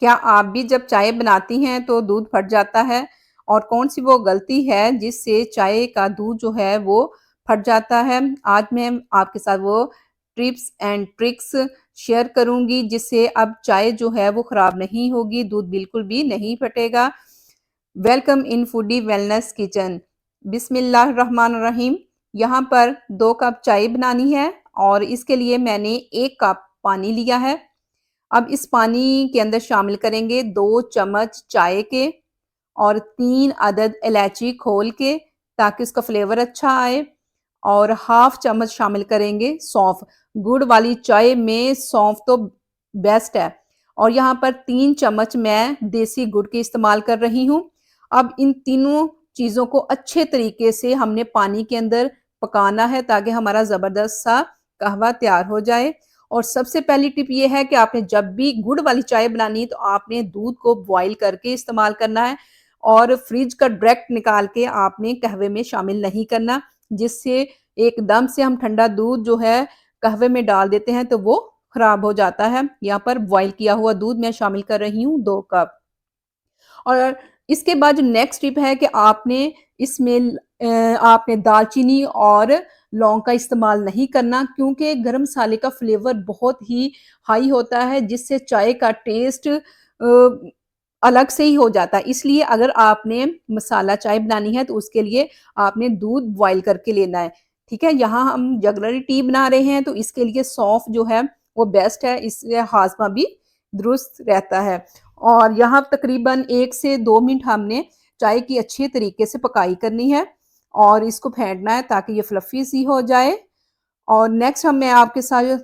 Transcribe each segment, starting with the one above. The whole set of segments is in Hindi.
क्या आप भी जब चाय बनाती हैं तो दूध फट जाता है? और कौन-सी वो गलती है जिससे चाय का दूध जो है वो फट जाता है? आज मैं आपके साथ वो टिप्स एंड ट्रिक्स शेयर करूँगी जिससे अब चाय जो है वो खराब नहीं होगी, दूध बिल्कुल भी नहीं फटेगा। Welcome in foodie wellness kitchen. बिस्मिल्लाहिर्रहमानिर्रहीम। यहाँ पर 2 कप चाय बनानी है और इसके लिए मैंने 1 कप पानी लिया है। अब इस पानी के अंदर शामिल करेंगे 2 चम्मच चाय के और 3 अदद इलायची खोल के ताकि उसका फ्लेवर अच्छा आए और हाफ चम्मच शामिल करेंगे सौंफ। गुड़ वाली चाय में सौंफ तो बेस्ट है और यहाँ पर 3 चम्मच मैं देसी गुड़ के इस्तेमाल कर रही हूँ। अब इन तीनों चीज़ों को अच्छे तरीके से हमने पानी के अंदर पकाना है ताकि हमारा ज़बरदस्त सा कहवा तैयार हो जाए। और सबसे पहली टिप ये है कि आपने जब भी गुड़ वाली चाय बनानी है तो आपने दूध को बॉयल करके इस्तेमाल करना है और फ्रिज का डायरेक्ट निकाल के आपने कहवे में शामिल नहीं करना, जिससे एकदम से हम ठंडा दूध जो है कहवे में डाल देते हैं तो वो खराब हो जाता है। यहाँ पर बॉयल किया हुआ दूध मैं शामिल कर रही हूँ 2 कप। और इसके बाद जो नेक्स्ट टिप है कि आपने दालचीनी और लौंग का इस्तेमाल नहीं करना क्योंकि गरम मसाले का फ्लेवर बहुत ही हाई होता है जिससे चाय का टेस्ट अलग से ही हो जाता है। इसलिए अगर आपने मसाला चाय बनानी है तो उसके लिए आपने दूध बॉयल करके लेना है। ठीक है? यहाँ हम रेगुलर टी बना रहे हैं तो इसके लिए सौंफ जो है वो बेस्ट है, इससे हाज़मा भी दुरुस्त रहता है। और यहाँ तकरीबन 1 से 2 मिनट हमने चाय की अच्छी तरीके से पकाई करनी है और इसको फेंटना है ताकि ये फ्लफ़ी सी हो जाए। और नेक्स्ट मैं आपके साथ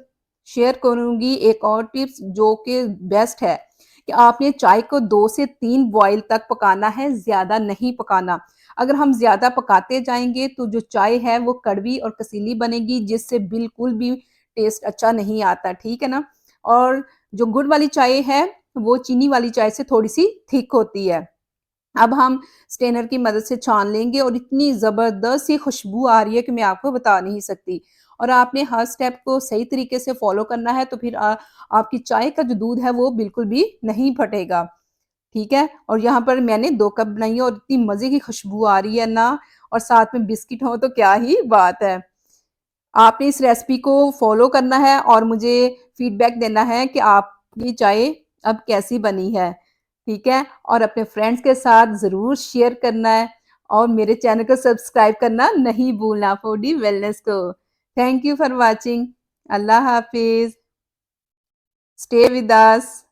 शेयर करूँगी एक और टिप्स जो कि बेस्ट है कि आपने चाय को 2 से 3 बॉयल तक पकाना है, ज़्यादा नहीं पकाना। अगर हम ज़्यादा पकाते जाएँगे तो जो चाय है वो कड़वी और कसीली बनेगी जिससे बिल्कुल भी टेस्ट अच्छा नहीं आता, ठीक है ना? और जो गुड़ वाली चाय है वो चीनी वाली चाय से थोड़ी-सी थिक होती है। अब हम स्ट्रेनर की मदद से छान लेंगे और इतनी ज़बरदस्त सी खुशबू आ रही है कि मैं आपको बता नहीं सकती। और आपने हर स्टेप को सही तरीके से फ़ॉलो करना है तो फिर आपकी चाय का जो दूध है वो बिल्कुल भी नहीं फटेगा, ठीक है? और यहाँ पर मैंने 2 कप बनाई है और इतनी मज़े की खुशबू आ रही है ना और साथ में बिस्किट हो तो क्या ही बात है। आपने इस रेसिपी को फ़ॉलो करना है और मुझे फीडबैक देना है कि आपकी चाय अब कैसी बनी है, ठीक है? और अपने फ्रेंड्स के साथ ज़रूर शेयर करना है और मेरे चैनल को सब्सक्राइब करना नहीं भूलना फूडी वेलनेस को। Thank you for watching. अल्लाह हाफ़िज़। Stay with us.